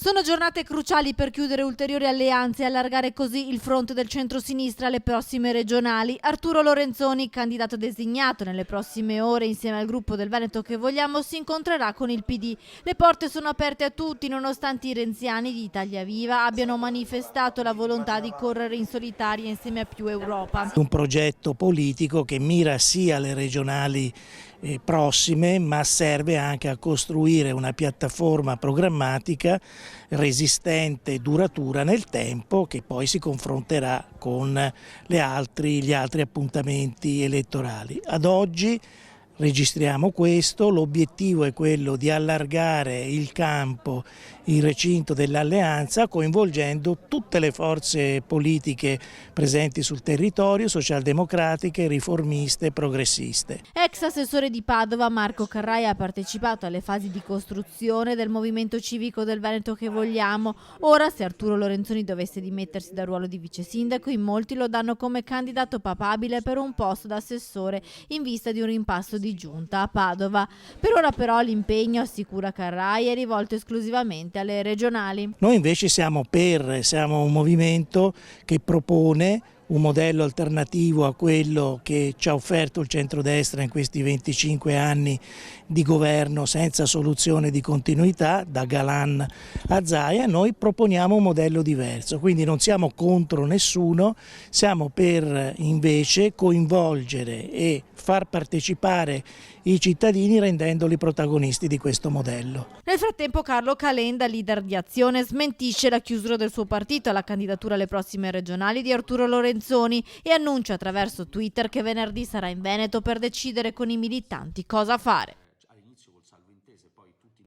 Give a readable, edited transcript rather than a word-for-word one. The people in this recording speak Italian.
Sono giornate cruciali per chiudere ulteriori alleanze e allargare così il fronte del centro-sinistra alle prossime regionali. Arturo Lorenzoni, candidato designato nelle prossime ore insieme al gruppo del Veneto che vogliamo, si incontrerà con il PD. Le porte sono aperte a tutti, nonostante i renziani di Italia Viva abbiano manifestato la volontà di correre in solitaria insieme a Più Europa. Un progetto politico che mira sia alle regionali prossime, ma serve anche a costruire una piattaforma programmatica resistente e duratura nel tempo, che poi si confronterà con gli altri appuntamenti elettorali. Ad oggi registriamo questo, l'obiettivo è quello di allargare il campo, il recinto dell'alleanza, coinvolgendo tutte le forze politiche presenti sul territorio, socialdemocratiche, riformiste e progressiste. Ex assessore di Padova, Marco Carrai ha partecipato alle fasi di costruzione del movimento civico del Veneto che vogliamo. Ora, se Arturo Lorenzoni dovesse dimettersi dal ruolo di vice sindaco, in molti lo danno come candidato papabile per un posto da assessore in vista di un rimpasto di giunta a Padova. Per ora però l'impegno, assicura Carrai, è rivolto esclusivamente alle regionali. Noi invece siamo un movimento che propone un modello alternativo a quello che ci ha offerto il centrodestra in questi 25 anni di governo senza soluzione di continuità, da Galan a Zaia. Noi proponiamo un modello diverso, quindi non siamo contro nessuno, siamo per invece coinvolgere e far partecipare i cittadini rendendoli protagonisti di questo modello. Nel frattempo Carlo Calenda, leader di Azione, smentisce la chiusura del suo partito alla candidatura alle prossime regionali di Arturo Lorenzoni e annuncia attraverso Twitter che venerdì sarà in Veneto per decidere con i militanti cosa fare.